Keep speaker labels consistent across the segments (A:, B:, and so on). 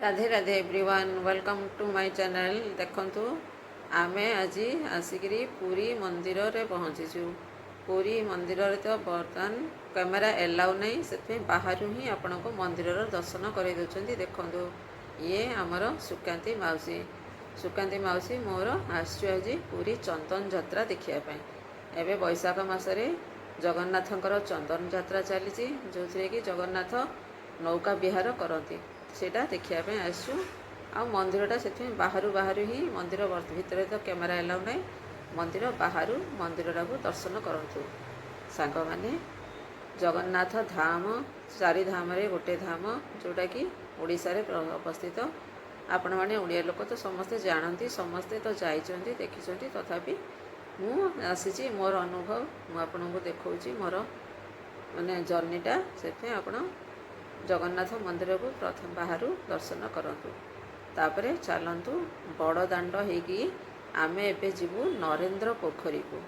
A: Radhe Radhe everyone welcome to my channel. देखंतु आमे आज आसिकरी पुरी मंदिर रे पहुँचीचु। पुरी मंदिर रे तो बर्तमान कैमेरा एलाउ नहीं, से बाहर ही आपण को मंदिर दर्शन कर दौरान। देखंतु ये आमर सुकांती माउसी मोर आसचु आज पुरी चंदन यात्रा देखापी। एवं बैशाख मसरे जगन्नाथंकर चंदन यात्रा चली, जो थी कि जगन्नाथ नौका विहार करती सेटा देखापी आसचु। आ मंदिरटा से बाहर बाहर ही मंदिर भितर तो कैमेरा एलाउ ना, मंदिर बाहर मंदिरटा को दर्शन करूँ। सांग मैंने जगन्नाथ धाम चारि धाम रे गोटे धाम जोटा कि ओडिशा रे अवस्थित। आपण मैंने ओडिया लोक तो समस्ते जानती, समस्ते तो जाइछन्ति देखिछन्ति, तथापि मु आसी मोर अनुभव मुझे देखा मोर माने जर्नीटा। से आपण जगन्नाथ मंदिर को प्रथम बाहर दर्शन करूँ। तापरे चलतु बड़ दाण्ड होगी आमे एबे जीवु नरेंद्र पोखरी को,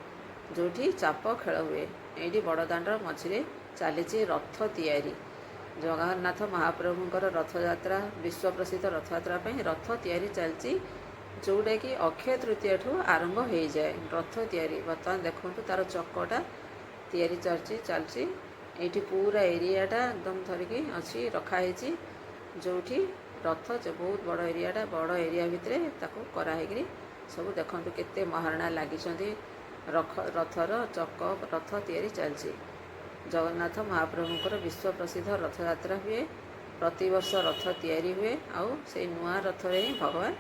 A: जोठी चाप खेल हुए। ये बड़ दाण्ड मझिरे चली रथ तैयारी। जगन्नाथ महाप्रभुंकर रथयात्रा विश्व प्रसिद्ध रथयात्रा रथ तैयारी चलती, जोटा कि अक्षय तृतीय ठू आरंभ हो जाए रथ तैयारी। बर्तमान देखो तार चकटा तैयारी चलती। ये पूरा एरियाटा एकदम थरिकी अच्छी रखाही, जो रथ बहुत बड़ एरियाटा, बड़ एरिया भितर ताको कराही सब देखु केते महारणा लगी रथर चक रथ तैयारी चलती। जगन्नाथ महाप्रभुंकर विश्व प्रसिद्ध रथयात्रा हुए, प्रतिवर्ष रथ तैयारी हुए। आउ से नुआ रथरे ही भगवान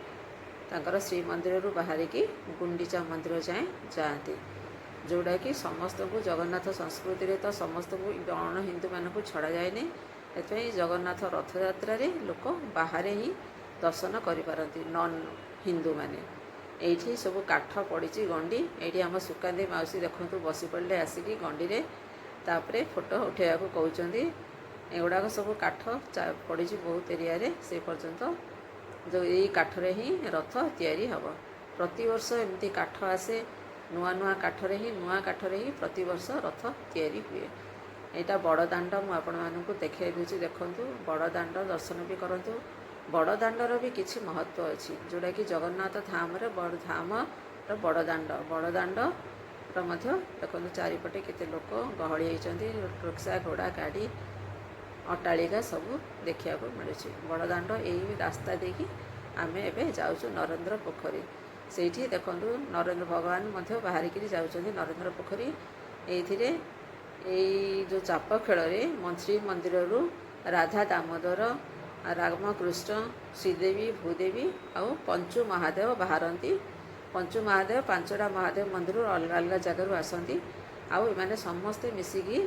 A: तांकर श्रीमंदिर बाहर की गुंडीचा मंदिर जाए जाती, जोड़ा कि समस्त को जगन्नाथ संस्कृति रे तो समस्त को अण हिंदू मान को छड़ा जाए। से जगन्नाथ रथयात्रा लोक बाहर ही दर्शन करिपारती नॉन हिंदू माने। एठी सब काठ पड़ी गंडी। ये आम सुकांती माउसी देखु बसी पड़े आसिकी गंडी रे, तापरे फोटो उठेगा कहते। एगुड़ाक सब काठ पड़ी बहुत एरिया रे, से पर्यंत जो यही काठरे ही रथ तैयारी हम। प्रतिवर्ष एमती काठ आसे, नुआ नुआ काठरे ही प्रतिवर्ष रथ तैयारी हुए। यहाँ बड़ दाण्ड मुझे देखा दूसरी, देखूँ बड़ दाण्ड दर्शन भी करूँ। बड़ दाण्डर भी किसी महत्व अच्छी, जोटा कि जगन्नाथ धाम रे बड़ धाम बड़ दाण्ड देखो चारिपटे केते लोक गहली होती। रिक्शा घोड़ा गाड़ी अट्टालिका सब देखा मिलूँ। बड़ दाण्ड यही रास्ता देखी आमे एबे जाऊँ नरेंद्र पोखरी। से देखो नरेंद्र भगवान बाहर जाऊँ नरेंद्र पोखरी। ये जो चाप खेल श्री मंदिर राधा दामोदर रामकृष्ण श्रीदेवी भूदेवी आउ पंचु महादेव बाहरती। पंचु महादेव पांचटा महादेव मंदिर अलग अलग जगार आसती। आउ एमाने समस्ते मिसिकी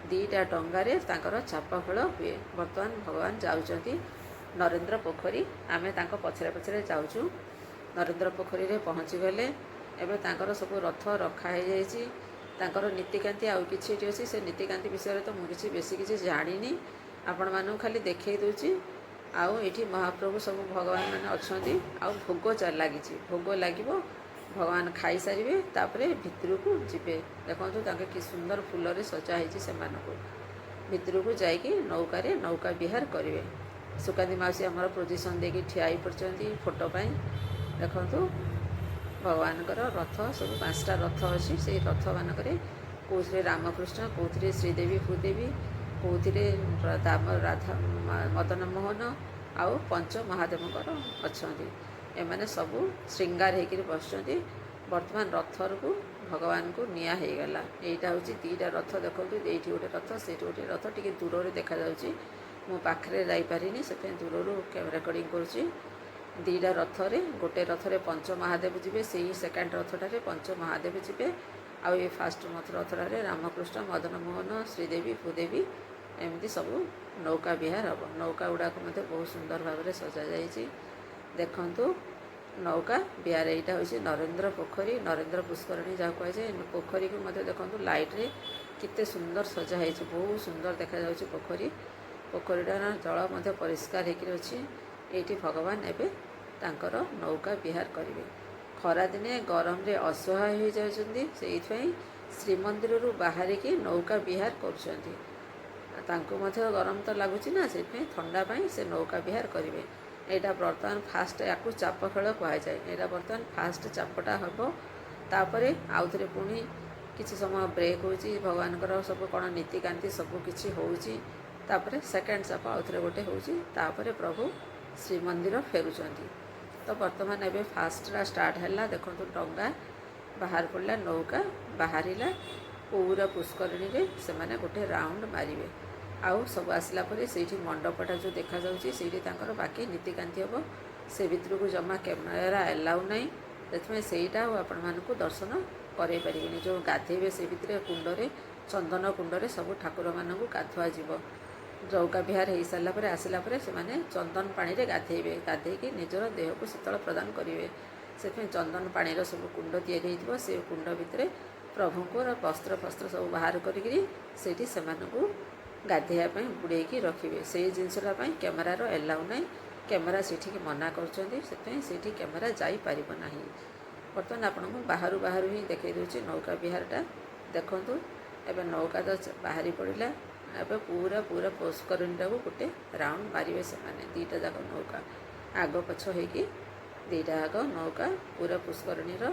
A: दीटा डंगारे तांकर चाप खेल हुए। बर्तमान भगवान जाउचंती नरेंद्र पोखरी, आमे तांको पछरे पछरे जाउचु। नरेंद्र पोखरी रे पहुँची गले एबे तांकर सब रथ रखा है जाइछि। तांकर नीतिकांति आउ किछि अछि, से नीतिकांति विषय तो मुझे बेसी किछि जानिनी, आपण मानू खाली देखै दोछि। आउ एठी महाप्रभु सब भगवान माने अछंती। आउ भोग लागिछि, भोग लागिबो, भगवान खाई सारिबे, तापरे भितर को जिबे। देखंतु तांके कि सुंदर फूल रे सजा हैछि। से मानको भितर को जाइकी नौकारे नौका विहार करिवे। सुकांती माउसी हमर पोजिशन देकी ठिया ही पड़चंती फोटो पाई। देखंतु भगवानकर रथ सब 5टा रथ अच्छी। से रथ मानक कौथे रामकृष्ण, कौथे श्रीदेवी भूदेवी, कौथे राधा मदन मोहन आउ पंच महादेवकर अच्छा। एमाने सब श्रृंगार होकर बसुँच। बर्तमान रथर को भगवान को निया हो गला। यहाँ हूँ 2टा रथ देखो, ये गोटे रथ से गोटे रथ टी दूर से देखा मो पाखे जापारे से दूर रेकर्डिंग करुँची। 2टा रथरे गोटे रथरे पंच महादेव जीवे, से ही सेकेंड रथटारे पंच महादेव जीवे। आउ ये फास्ट रथटारे रामकृष्ण मदन मोहन श्रीदेवी भूदेवी एमती सब नौका विहार हम। नौका गुड़ाक बहुत सुंदर भाव में सजा जाइए। देखंतु नौका विहार यहाँ हूँ नरेंद्र पोखरी, नरेंद्र पुष्करणी जहाँ कहुए। पोखरी को देखो लाइट रे कितने सुंदर सजा है, बहुत सुंदर देखा जाउछि पोखरी। पोखरीटार जल परिष्कार होकर अच्छी। ये भगवान एवं तांकर नौका विहार करेंगे। खरा दिने गरम रे असहाय हो जाउछन्ति, सेइथाई श्रीमंदिर बाहर की नौका विहार करुछन्ति। गरम तो लगुच ना, से ठंडा से नौका विहार करेंगे। ଏଇଟା ବର୍ତ୍ତମାନ ଫାଷ୍ଟ, ୟାକୁ ଚାପ ଖେଳ କୁହାଯାଏ। ଏଇଟା ବର୍ତ୍ତମାନ ଫାଷ୍ଟ ଚାପଟା ହେବ। ତାପରେ ଆଉଥରେ ପୁଣି କିଛି ସମୟ ବ୍ରେକ୍ ହେଉଛି, ଭଗବାନଙ୍କର ସବୁ କ'ଣ ନୀତିକାନ୍ତି ସବୁ କିଛି ହେଉଛି। ତାପରେ ସେକେଣ୍ଡ ଚାପ ଆଉଥରେ ଗୋଟେ ହେଉଛି, ତାପରେ ପ୍ରଭୁ ଶ୍ରୀମନ୍ଦିର ଫେରୁଛନ୍ତି। ତ ବର୍ତ୍ତମାନ ଏବେ ଫାଷ୍ଟଟା ଷ୍ଟାର୍ଟ ହେଲା। ଦେଖନ୍ତୁ ଡଙ୍ଗା ବାହାର ପଡ଼ିଲା, ନୌକା ବାହାରିଲା, ପୁରା ପୁଷ୍କରିଣୀରେ ସେମାନେ ଗୋଟେ ରାଉଣ୍ଡ ମାରିବେ। ଆଉ ସବୁ ଆସିଲା ପରେ ସେଇଠି ମଣ୍ଡପଟା ଯେଉଁ ଦେଖାଯାଉଛି ସେଇଠି ତାଙ୍କର ବାକି ନୀତିକାନ୍ତି ହେବ। ସେ ଭିତରକୁ ଜମା କ୍ୟାମେରା ଏଲାଉ ନାହିଁ, ସେଥିପାଇଁ ସେଇଟା ଆଉ ଆପଣମାନଙ୍କୁ ଦର୍ଶନ କରାଇ ପାରିବେନି। ଯେଉଁ ଗାଧେଇବେ ସେ ଭିତରେ କୁଣ୍ଡରେ, ଚନ୍ଦନ କୁଣ୍ଡରେ ସବୁ ଠାକୁରମାନଙ୍କୁ ଗାଧୁଆ ଯିବ। ନୌକା ବିହାର ହେଇସାରିଲା ପରେ ଆସିଲା ପରେ ସେମାନେ ଚନ୍ଦନ ପାଣିରେ ଗାଧେଇବେ, ଗାଧେଇକି ନିଜର ଦେହକୁ ଶୀତଳ ପ୍ରଦାନ କରିବେ। ସେଥିପାଇଁ ଚନ୍ଦନ ପାଣିର ସବୁ କୁଣ୍ଡ ତିଆରି ହେଇଥିବ। ସେ କୁଣ୍ଡ ଭିତରେ ପ୍ରଭୁଙ୍କର ବସ୍ତ୍ର ଫସ୍ତ୍ର ସବୁ ବାହାର କରିକିରି ସେଇଠି ସେମାନଙ୍କୁ ଗାଧେଇବା ପାଇଁ ବୁଡ଼େଇକି ରଖିବେ। ସେଇ ଜିନିଷଟା ପାଇଁ କ୍ୟାମେରାର ଏଲାଉ ନାହିଁ, କ୍ୟାମେରା ସେଠିକି ମନା କରୁଛନ୍ତି, ସେଥିପାଇଁ ସେଇଠି କ୍ୟାମେରା ଯାଇପାରିବ ନାହିଁ। ବର୍ତ୍ତମାନ ଆପଣଙ୍କୁ ବାହାରୁ ବାହାରୁ ହିଁ ଦେଖାଇ ଦେଉଛି ନୌକା ବିହାରଟା। ଦେଖନ୍ତୁ ଏବେ ନୌକା ତ ବାହାରି ପଡ଼ିଲା। ଏବେ ପୁରା ପୁଷ୍କରିଣୀଟାକୁ ଗୋଟେ ରାଉଣ୍ଡ ମାରିବେ ସେମାନେ, ଦୁଇଟା ଯାକ ନୌକା ଆଗ ପଛ ହେଇକି ଦୁଇଟା ଯାକ ନୌକା ପୁରା ପୁଷ୍କରିଣୀର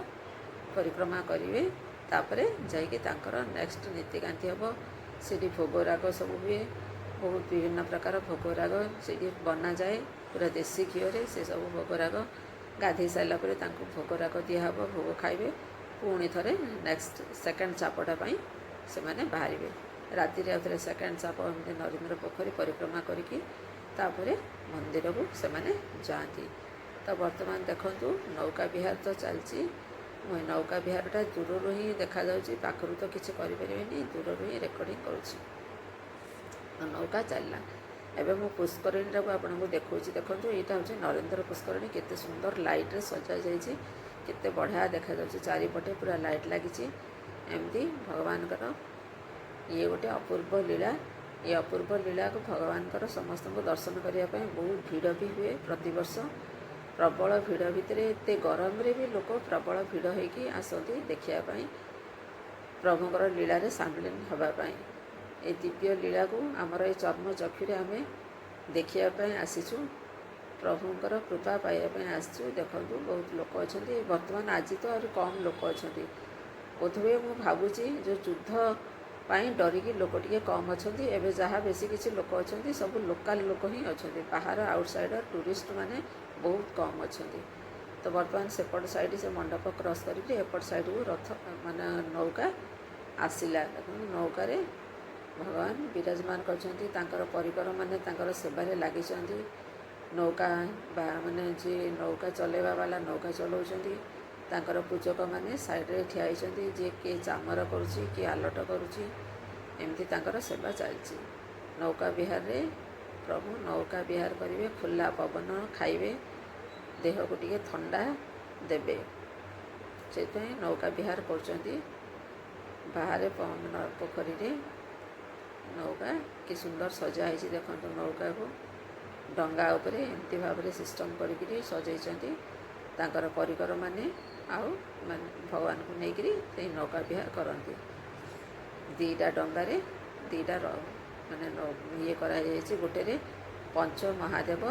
A: ପରିକ୍ରମା କରିବେ। ତାପରେ ଯାଇକି ତାଙ୍କର ନେକ୍ସଟ ନୀତିକାନ୍ତି ହେବ। ସେଇଠି ଭୋଗରାଗ ସବୁ ହୁଏ, ବହୁତ ବିଭିନ୍ନ ପ୍ରକାର ଭୋଗରାଗ ସେଇଠି ବନାଯାଏ ପୁରା ଦେଶୀ ଘିଅରେ। ସେସବୁ ଭୋଗରାଗ ଗାଧୋଇ ସାରିଲା ପରେ ତାଙ୍କୁ ଭୋଗରାଗ ଦିଆହେବ, ଭୋଗ ଖାଇବେ। ପୁଣି ଥରେ ନେକ୍ସଟ ସେକେଣ୍ଡ ଚାପଟା ପାଇଁ ସେମାନେ ବାହାରିବେ। ରାତିରେ ଆଉଥରେ ସେକେଣ୍ଡ ଚାପ ଏମିତି ନରେନ୍ଦ୍ର ପୋଖରୀ ପରିକ୍ରମା କରିକି ତାପରେ ମନ୍ଦିରକୁ ସେମାନେ ଯାଆନ୍ତି। ତ ବର୍ତ୍ତମାନ ଦେଖନ୍ତୁ ନୌକା ବିହାର ତ ଚାଲିଛି। ମୁଁ ନୌକା ବିହାରଟା ଦୂରରୁ ହିଁ ଦେଖାଯାଉଛି, ପାଖରୁ ତ କିଛି କରିପାରିବେନି, ଦୂରରୁ ହିଁ ରେକର୍ଡ଼ିଂ କରୁଛି। ନୌକା ଚାଲିଲା। ଏବେ ମୁଁ ପୁଷ୍କରିଣୀଟାକୁ ଆପଣଙ୍କୁ ଦେଖାଉଛି। ଦେଖନ୍ତୁ ଏଇଟା ହେଉଛି ନରେନ୍ଦ୍ର ପୁଷ୍କରିଣୀ। କେତେ ସୁନ୍ଦର ଲାଇଟ୍ରେ ସଜାଯାଇଛି, କେତେ ବଢ଼ିଆ ଦେଖାଯାଉଛି। ଚାରିପଟେ ପୁରା ଲାଇଟ୍ ଲାଗିଛି। ଏମିତି ଭଗବାନଙ୍କର ଇଏ ଗୋଟେ ଅପୂର୍ବ ଲୀଳା। ଏ ଅପୂର୍ବ ଲୀଳାକୁ ଭଗବାନଙ୍କର ସମସ୍ତଙ୍କୁ ଦର୍ଶନ କରିବା ପାଇଁ ବହୁତ ଭିଡ଼ ବି ହୁଏ ପ୍ରତିବର୍ଷ। ପ୍ରବଳ ଭିଡ଼ ଭିତରେ, ଏତେ ଗରମରେ ବି ଲୋକ ପ୍ରବଳ ଭିଡ଼ ହେଇକି ଆସନ୍ତି ଦେଖିବା ପାଇଁ, ପ୍ରଭୁଙ୍କର ଲୀଳାରେ ସାମିଲ ହେବା ପାଇଁ। ଏ ଦିବ୍ୟ ଲୀଳାକୁ ଆମର ଏ ଚର୍ମ ଚକ୍ଷୁରେ ଆମେ ଦେଖିବା ପାଇଁ ଆସିଛୁ, ପ୍ରଭୁଙ୍କର କୃପା ପାଇବା ପାଇଁ ଆସିଛୁ। ଦେଖନ୍ତୁ ବହୁତ ଲୋକ ଅଛନ୍ତି। ବର୍ତ୍ତମାନ ଆଜି ତ ଆହୁରି କମ୍ ଲୋକ ଅଛନ୍ତି ବୋଧହୁଏ। ମୁଁ ଭାବୁଛି ଯେଉଁ ଯୁଦ୍ଧ ପାଇଁ ଡରିକି ଲୋକ ଟିକେ କମ୍ ଅଛନ୍ତି। ଏବେ ଯାହା ବେଶୀ କିଛି ଲୋକ ଅଛନ୍ତି ସବୁ ଲୋକାଲ ଲୋକ ହିଁ ଅଛନ୍ତି, ବାହାର ଆଉଟସାଇଡ଼ର ଟୁରିଷ୍ଟ ମାନେ ବହୁତ କମ୍ ଅଛନ୍ତି। ତ ବର୍ତ୍ତମାନ ସେପଟ ସାଇଡ଼ ସେ ମଣ୍ଡପ କ୍ରସ୍ କରିକି ଏପଟ ସାଇଡ଼କୁ ରଥ ମାନେ ନୌକା ଆସିଲା। ଦେଖନ୍ତୁ ନୌକାରେ ଭଗବାନ ବିରାଜମାନ କରିଛନ୍ତି, ତାଙ୍କର ପରିକରମାନେ ତାଙ୍କର ସେବାରେ ଲାଗିଛନ୍ତି। ନୌକା ମାନେ ଯିଏ ନୌକା ଚଲେଇବା ବାଲା ନୌକା ଚଲାଉଛନ୍ତି, ତାଙ୍କର ପୂଜକମାନେ ସାଇଡ଼ରେ ଠିଆ ହେଇଛନ୍ତି। ଯିଏ କିଏ ଚାମର କରୁଛି, କିଏ ଆଲଟ କରୁଛି, ଏମିତି ତାଙ୍କର ସେବା ଚାଲିଛି। ନୌକା ବିହାରରେ ପ୍ରଭୁ ନୌକା ବିହାର କରିବେ, ଖୋଲା ପବନ ଖାଇବେ, ଦେହକୁ ଟିକେ ଥଣ୍ଡା ଦେବେ, ସେଥିପାଇଁ ନୌକା ବିହାର କରୁଛନ୍ତି। ବାହାରେ ପୋଖରୀରେ ନୌକା କି ସୁନ୍ଦର ସଜା ହେଇଛି। ଦେଖନ୍ତୁ ନୌକାକୁ ଡଙ୍ଗା ଉପରେ ଏମିତି ଭାବରେ ସିଷ୍ଟମ୍ କରିକିରି ସଜେଇଛନ୍ତି। ତାଙ୍କର ପରିକରମାନେ ଆଉ ଭଗବାନଙ୍କୁ ନେଇକରି ସେଇ ନୌକା ବିହାର କରନ୍ତି। ଦୁଇଟା ଡଙ୍ଗାରେ ଦୁଇଟା ମାନେ ଇଏ କରାଯାଇଛି। ଗୋଟେରେ ପଞ୍ଚ ମହାଦେବ,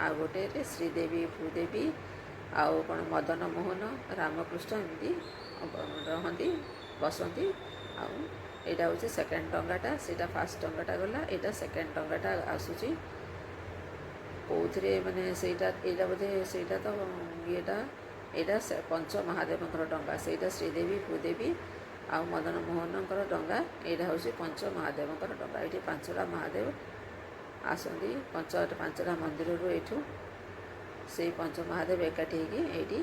A: ଆଉ ଗୋଟେରେ ଶ୍ରୀଦେବୀ ଭୂଦେବୀ, ଆଉ କ'ଣ ମଦନ ମୋହନ ରାମକୃଷ୍ଣ ଏମିତି ରହନ୍ତି, ବସନ୍ତି। ଆଉ ଏଇଟା ହେଉଛି ସେକେଣ୍ଡ ଡଙ୍ଗାଟା, ସେଇଟା ଫାଷ୍ଟ ଡଙ୍ଗାଟା ଗଲା, ଏଇଟା ସେକେଣ୍ଡ ଡଙ୍ଗାଟା ଆସୁଛି। କେଉଁଥିରେ ମାନେ ସେଇଟା ଏଇଟା ବୋଧେ ସେଇଟା ତ ଇଏଟା, ଏଇଟା ପଞ୍ଚ ମହାଦେବଙ୍କର ଡଙ୍ଗା, ସେଇଟା ଶ୍ରୀଦେବୀ ଭୂଦେବୀ ଆଉ ମଦନ ମୋହନଙ୍କର ଡଙ୍ଗା। ଏଇଟା ହେଉଛି ପଞ୍ଚ ମହାଦେବଙ୍କର ଡଙ୍ଗା। ଏଇଠି ପାଞ୍ଚଟା ମହାଦେବ ଆସନ୍ତି, ପାଞ୍ଚଟା ମନ୍ଦିରରୁ ଏଇଠୁ ସେଇ ପଞ୍ଚ ମହାଦେବ ଏକାଠି ହେଇକି ଏଇଠି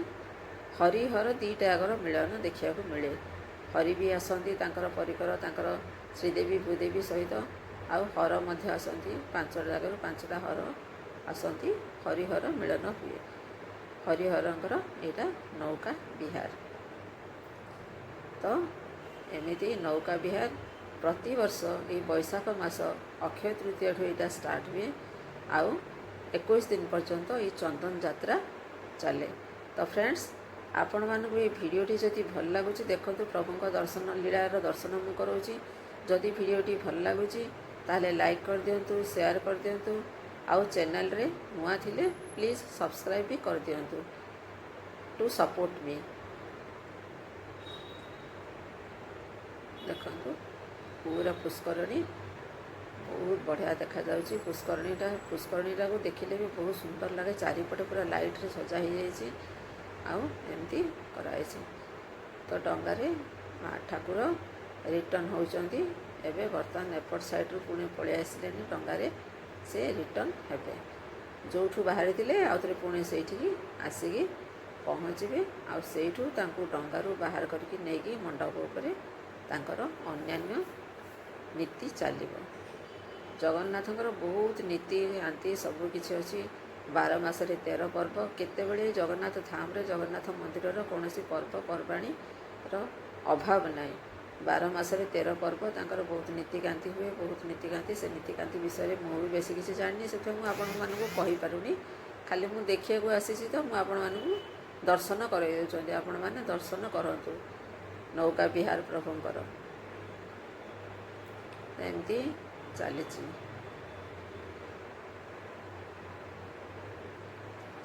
A: ହରିହର ଦୁଇଟା ଆଗର ମିଳନ ଦେଖିବାକୁ ମିଳେ। ହରି ବି ଆସନ୍ତି, ତାଙ୍କର ପରିକର ତାଙ୍କର ଶ୍ରୀଦେବୀ ଭୂଦେବୀ ସହିତ, ଆଉ ହର ମଧ୍ୟ ଆସନ୍ତି। ପାଞ୍ଚଟା ଜାଗାରୁ ପାଞ୍ଚଟା ହର ଆସନ୍ତି, ହରିହର ମିଳନ ହୁଏ। ହରିହରଙ୍କର ଏଇଟା ନୌକା ବିହାର। ତ ଏମିତି ନୌକା ବିହାର ପ୍ରତିବର୍ଷ ଏଇ ବୈଶାଖ ମାସ ଅକ୍ଷୟ ତୃତୀୟାଠୁ ଏଇଟା ଷ୍ଟାର୍ଟ ହୁଏ, ଆଉ 21 ଦିନ ପର୍ଯ୍ୟନ୍ତ ଏଇ ଚନ୍ଦନ ଯାତ୍ରା ଚାଲେ। ତ ଫ୍ରେଣ୍ଡସ୍, ଆପଣମାନଙ୍କୁ ଏଇ ଭିଡ଼ିଓଟି ଯଦି ଭଲ ଲାଗୁଛି, ଦେଖନ୍ତୁ ପ୍ରଭୁଙ୍କ ଦର୍ଶନ ଲୀଳାର ଦର୍ଶନ ମୁଁ କରାଉଛି। ଯଦି ଭିଡ଼ିଓଟି ଭଲ ଲାଗୁଛି ତାହେଲେ ଲାଇକ୍ କରିଦିଅନ୍ତୁ, ସେୟାର କରିଦିଅନ୍ତୁ, ଆଉ ଚ୍ୟାନେଲ୍ରେ ନୂଆ ଥିଲେ ପ୍ଲିଜ୍ ସବସ୍କ୍ରାଇବ୍ ବି କରିଦିଅନ୍ତୁ ଟୁ ସପୋର୍ଟ ମି। ଦେଖନ୍ତୁ ପୁରା ପୁଷ୍କରଣୀ ବହୁତ ବଢ଼ିଆ ଦେଖାଯାଉଛି। ପୁଷ୍କରଣୀଟାକୁ ଦେଖିଲେ ବି ବହୁତ ସୁନ୍ଦର ଲାଗେ। ଚାରିପଟେ ପୁରା ଲାଇଟ୍ରେ ସଜା ହେଇଯାଇଛି ଆଉ ଏମିତି କରାହେଇଛି। ତ ଡଙ୍ଗାରେ ଠାକୁର ରିଟର୍ଣ୍ଣ ହେଉଛନ୍ତି। ଏବେ ବର୍ତ୍ତମାନ ଏପଟ ସାଇଡ଼୍ରୁ ପୁଣି ପଳେଇ ଆସିଲେଣି ଡଙ୍ଗାରେ, ସେ ରିଟର୍ଣ୍ଣ ହେବେ। ଯେଉଁଠୁ ବାହାରିଥିଲେ ଆଉଥରେ ପୁଣି ସେଇଠିକି ଆସିକି ପହଞ୍ଚିବେ। ଆଉ ସେଇଠୁ ତାଙ୍କୁ ଡଙ୍ଗାରୁ ବାହାର କରିକି ନେଇକି ମଣ୍ଡପ ଉପରେ ତାଙ୍କର ଅନ୍ୟାନ୍ୟ ନୀତି ଚାଲିବ। ଜଗନ୍ନାଥଙ୍କର ବହୁତ ନୀତିକାନ୍ତି ସବୁକିଛି ଅଛି। 12 ମାସରେ 13 ପର୍ବ। କେତେବେଳେ ଜଗନ୍ନାଥ ଧାମରେ ଜଗନ୍ନାଥ ମନ୍ଦିରର କୌଣସି ପର୍ବପର୍ବାଣୀର ଅଭାବ ନାହିଁ। 12 ମାସରେ 13 ପର୍ବ ତାଙ୍କର ବହୁତ ନୀତିକାନ୍ତି ହୁଏ, ବହୁତ ନୀତିକାନ୍ତି। ସେ ନୀତିକାନ୍ତି ବିଷୟରେ ମୁଁ ବି ବେଶୀ କିଛି ଜାଣିନି, ସେଥିପାଇଁ ମୁଁ ଆପଣମାନଙ୍କୁ କହିପାରୁନି। ଖାଲି ମୁଁ ଦେଖିବାକୁ ଆସିଛି ତ ମୁଁ ଆପଣମାନଙ୍କୁ ଦର୍ଶନ କରାଇ ଦେଉଛନ୍ତି। ଆପଣମାନେ ଦର୍ଶନ କରନ୍ତୁ ନୌକା ବିହାର ପ୍ରଭୁଙ୍କର। ଏମିତି ଚାଲିଛି।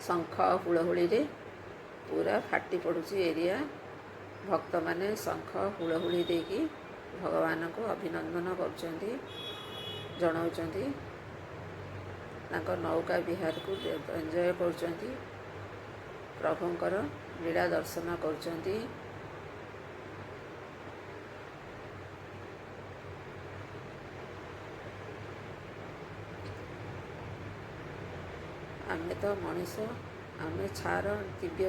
A: ଶଙ୍ଖ ହୁଳହୁଳିରେ ପୁରା ଫାଟି ପଡ଼ୁଛି ଏରିଆ। ଭକ୍ତମାନେ ଶଙ୍ଖ ହୁଳହୁଳି ଦେଇକି ଭଗବାନଙ୍କୁ ଅଭିନନ୍ଦନ କରୁଛନ୍ତି, ଜଣାଉଛନ୍ତି। ତାଙ୍କ ନୌକା ବିହାରକୁ ଏନ୍ଜୟ କରୁଛନ୍ତି, ପ୍ରଭୁଙ୍କର ଲୀଳା ଦର୍ଶନ କରୁଛନ୍ତି। ଆମେ ତ ମଣିଷ, ଆମେ ଛାର ଦିବ୍ୟ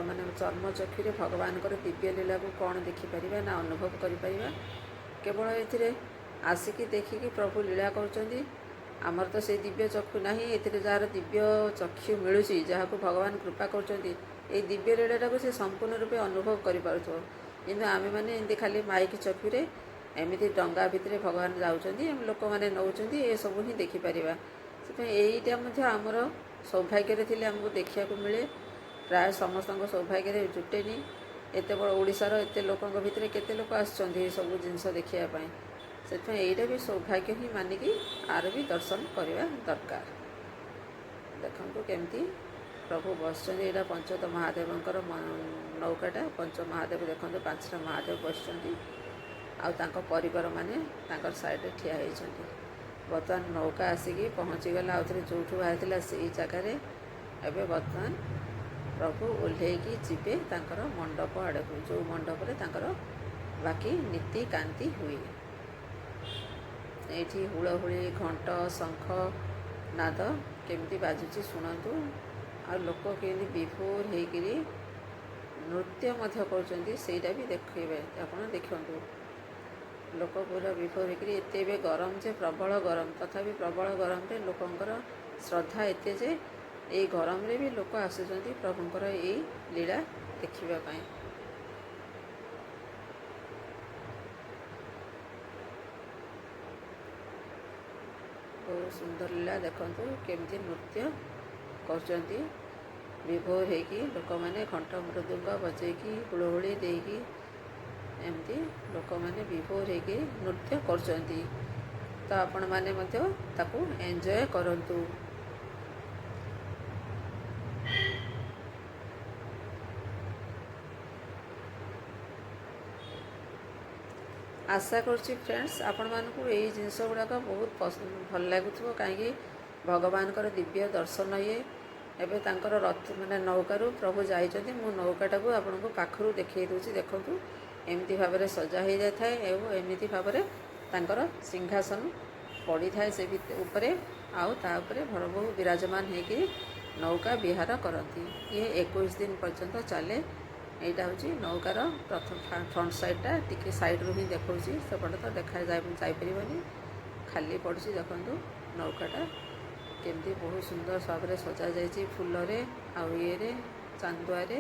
A: ମାନେ ଚର୍ମ ଚକ୍ଷୁରେ ଭଗବାନଙ୍କର ଦିବ୍ୟ ଲୀଳାକୁ କ'ଣ ଦେଖିପାରିବା ନା ଅନୁଭବ କରିପାରିବା? କେବଳ ଏଥିରେ ଆସିକି ଦେଖିକି ପ୍ରଭୁ ଲୀଳା କରୁଛନ୍ତି। ଆମର ତ ସେଇ ଦିବ୍ୟ ଚକ୍ଷୁ ନାହିଁ। ଏଥିରେ ଯାହାର ଦିବ୍ୟ ଚକ୍ଷୁ ମିଳୁଛି, ଯାହାକୁ ଭଗବାନ କୃପା କରୁଛନ୍ତି, ଏଇ ଦିବ୍ୟ ଲୀଳାଟାକୁ ସେ ସମ୍ପୂର୍ଣ୍ଣ ରୂପେ ଅନୁଭବ କରିପାରୁଥିବ। କିନ୍ତୁ ଆମେମାନେ ଏମିତି ଖାଲି ମାଇକ୍ ଚକ୍ଷୁରେ ଏମିତି ଡଙ୍ଗା ଭିତରେ ଭଗବାନ ଯାଉଛନ୍ତି, ଲୋକମାନେ ନେଉଛନ୍ତି, ଏସବୁ ହିଁ ଦେଖିପାରିବା। ସେଥିପାଇଁ ଏଇଟା ମଧ୍ୟ ଆମର ସୌଭାଗ୍ୟରେ ଥିଲେ ଆମକୁ ଦେଖିବାକୁ ମିଳେ। ପ୍ରାୟ ସମସ୍ତଙ୍କ ସୌଭାଗ୍ୟରେ ଜୁଟେନି। ଏତେ ବଡ଼ ଓଡ଼ିଶାର ଏତେ ଲୋକଙ୍କ ଭିତରେ କେତେ ଲୋକ ଆସୁଛନ୍ତି ଏସବୁ ଜିନିଷ ଦେଖିବା ପାଇଁ। ସେଥିପାଇଁ ଏଇଟା ବି ସୌଭାଗ୍ୟ ହିଁ ମାନିକି ଆର ବି ଦର୍ଶନ କରିବା ଦରକାର। ଦେଖନ୍ତୁ କେମିତି ପ୍ରଭୁ ବସିଛନ୍ତି। ଏଇଟା ପଞ୍ଚତ ମହାଦେବଙ୍କର ନୌକାଟା। ପଞ୍ଚ ମହାଦେବ ଦେଖନ୍ତୁ, 5ଟା ମହାଦେବ ବସିଛନ୍ତି ଆଉ ତାଙ୍କ ପରିବାରମାନେ ତାଙ୍କର ସାଇଡ଼୍ରେ ଠିଆ ହେଇଛନ୍ତି। ବର୍ତ୍ତମାନ ନୌକା ଆସିକି ପହଞ୍ଚିଗଲା ଆଉଥରେ ଯେଉଁଠୁ ବାହାରିଥିଲା ସେଇ ଜାଗାରେ। ଏବେ ବର୍ତ୍ତମାନ ପ୍ରଭୁ ଓହ୍ଲେଇକି ଯିବେ ତାଙ୍କର ମଣ୍ଡପ ଆଡ଼କୁ, ଯେଉଁ ମଣ୍ଡପରେ ତାଙ୍କର ବାକି ନୀତିକାନ୍ତି ହୁଏ। ଏଇଠି ହୁଳହୁଳି, ଘଣ୍ଟ, ଶଙ୍ଖ ନାଦ କେମିତି ବାଜୁଛି ଶୁଣନ୍ତୁ। ଆଉ ଲୋକ କେମିତି ବିଭୋର ହେଇକିରି ନୃତ୍ୟ ମଧ୍ୟ କରୁଛନ୍ତି, ସେଇଟା ବି ଦେଖେଇବେ, ଆପଣ ଦେଖନ୍ତୁ। ଲୋକ ପୁରା ବିଭୋର ହେଇକିରି, ଏତେ ଏବେ ଗରମ ଯେ ପ୍ରବଳ ଗରମ, ତଥାପି ପ୍ରବଳ ଗରମରେ ଲୋକଙ୍କର ଶ୍ରଦ୍ଧା ଏତେ ଯେ ଏଇ ଗରମରେ ବି ଲୋକ ଆସୁଛନ୍ତି ପ୍ରଭୁଙ୍କର ଏଇ ଲୀଳା ଦେଖିବା ପାଇଁ। ବହୁତ ସୁନ୍ଦର ଲୀଳା ଦେଖନ୍ତୁ କେମିତି ନୃତ୍ୟ କରୁଛନ୍ତି। ବିଭୋର ହେଇକି ଲୋକମାନେ ଘଣ୍ଟ ମୃଦଙ୍ଗ ବଜେଇକି ହୁଳହୁଳି ଦେଇକି ଏମିତି ଲୋକମାନେ ବିଭୋର ହେଇକି ନୃତ୍ୟ କରୁଛନ୍ତି। ତ ଆପଣମାନେ ମଧ୍ୟ ତାକୁ ଏନ୍ଜୟ କରନ୍ତୁ। ଆଶା କରୁଛି ଫ୍ରେଣ୍ଡସ୍ ଆପଣମାନଙ୍କୁ ଏଇ ଜିନିଷ ଗୁଡ଼ାକ ବହୁତ ଭଲ ଲାଗୁଥିବ। କାହିଁକି ଭଗବାନଙ୍କର ଦିବ୍ୟ ଦର୍ଶନ ଇଏ। ଏବେ ତାଙ୍କର ମାନେ ନୌକାରୁ ପ୍ରଭୁ ଯାଇଛନ୍ତି। ମୁଁ ନୌକାଟାକୁ ଆପଣଙ୍କୁ ପାଖରୁ ଦେଖାଇ ଦେଉଛି। ଦେଖନ୍ତୁ ଏମିତି ଭାବରେ ସଜା ହେଇଯାଇଥାଏ ଏବଂ ଏମିତି ଭାବରେ ତାଙ୍କର ସିଂହାସନ ପଡ଼ିଥାଏ ସେ ଉପରେ, ଆଉ ତା ଉପରେ ପ୍ରଭୁ ବିରାଜମାନ ହେଇକି ନୌକା ବିହାର କରନ୍ତି। ଇଏ 21 ଦିନ ପର୍ଯ୍ୟନ୍ତ ଚାଲେ। ଏଇଟା ହେଉଛି ନୌକାର ପ୍ରଥମ ଫ୍ରଣ୍ଟ ସାଇଡ଼୍ଟା, ଟିକେ ସାଇଡ଼୍ରୁ ହିଁ ଦେଖାଉଛି, ସେପଟେ ତ ଯାଇପାରିବନି, ଖାଲି ପଡ଼ିଛି। ଦେଖନ୍ତୁ ନୌକାଟା କେମିତି ବହୁତ ସୁନ୍ଦର ଭାବରେ ସଜାଯାଇଛି ଫୁଲରେ ଆଉ ଇଏରେ ଚାନ୍ଦୁଆରେ,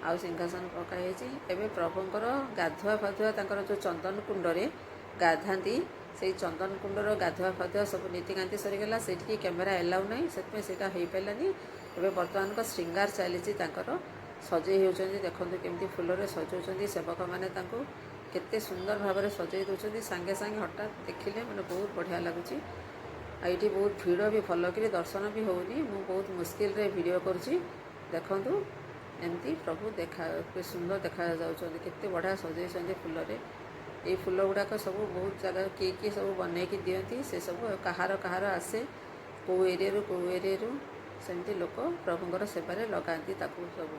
A: ଆଉ ସିଂହାସନ ପକା ହେଇଛି। ଏବେ ପ୍ରଭୁଙ୍କର ଗାଧୁଆ ଫାଧୁଆ ତାଙ୍କର ଯେଉଁ ଚନ୍ଦନ କୁଣ୍ଡରେ ଗାଧାନ୍ତି, ସେଇ ଚନ୍ଦନ କୁଣ୍ଡର ଗାଧୁଆ ଫାଧୁଆ ସବୁ ନୀତିକାନ୍ତି ସରିଗଲା। ସେଇଠିକି କ୍ୟାମେରା ଏଲାଉ ନାହିଁ, ସେଥିପାଇଁ ସେଇଟା ହେଇପାରିଲାନି। ଏବେ ବର୍ତ୍ତମାନଙ୍କ ଶୃଙ୍ଗାର ଚାଲିଛି, ତାଙ୍କର ସଜେଇ ହେଉଛନ୍ତି। ଦେଖନ୍ତୁ କେମିତି ଫୁଲରେ ସଜାଉଛନ୍ତି ସେବକମାନେ, ତାଙ୍କୁ କେତେ ସୁନ୍ଦର ଭାବରେ ସଜେଇ ଦେଉଛନ୍ତି। ସାଙ୍ଗେ ସାଙ୍ଗେ ହଠାତ୍ ଦେଖିଲେ ମାନେ ବହୁତ ବଢ଼ିଆ ଲାଗୁଛି। ଏଇଠି ବହୁତ ଭିଡ଼ ବି, ଭଲକରି ଦର୍ଶନ ବି ହେଉନି। ମୁଁ ବହୁତ ମୁସ୍କିଲରେ ଭିଡ଼ିଓ କରୁଛି। ଦେଖନ୍ତୁ ଏମିତି ପ୍ରଭୁ କେତେ ସୁନ୍ଦର ଦେଖାଯାଉଛନ୍ତି, କେତେ ବଢ଼ିଆ ସଜେଇଛନ୍ତି ଫୁଲରେ। ଏଇ ଫୁଲ ଗୁଡ଼ାକ ସବୁ ବହୁତ ଜାଗା କିଏ ସବୁ ବନେଇକି ଦିଅନ୍ତି। ସେସବୁ କାହାର ଆସେ କେଉଁ ଏରିଆରୁ ସେମିତି ଲୋକ ପ୍ରଭୁଙ୍କର ସେବାରେ ଲଗାନ୍ତି ତାକୁ ସବୁ।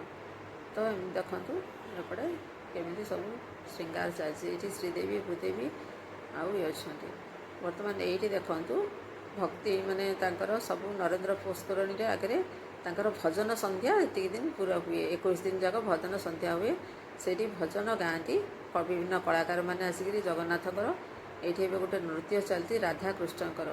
A: ତ ଏମିତି ଦେଖନ୍ତୁ ଏପଟେ କେମିତି ସବୁ ଶୃଙ୍ଗାର ଚାଲିଛି। ଏଇଠି ଶ୍ରୀଦେବୀ ଭୂଦେବୀ ଆଉ ଅଛନ୍ତି। ବର୍ତ୍ତମାନ ଏଇଠି ଦେଖନ୍ତୁ ଭକ୍ତି ମାନେ ତାଙ୍କର ସବୁ ନରେନ୍ଦ୍ର ପୁଷ୍କରିଣୀରେ ଆଗରେ ତାଙ୍କର ଭଜନ ସନ୍ଧ୍ୟା ଏତିକି ଦିନ ପୁରା ହୁଏ। 21 ଦିନ ଯାକ ଭଜନ ସନ୍ଧ୍ୟା ହୁଏ। ସେଇଠି ଭଜନ ଗାଆନ୍ତି ବିଭିନ୍ନ କଳାକାରମାନେ ଆସିକିରି ଜଗନ୍ନାଥଙ୍କର। ଏଇଠି ଏବେ ଗୋଟେ ନୃତ୍ୟ ଚାଲିଛି ରାଧାକୃଷ୍ଣଙ୍କର।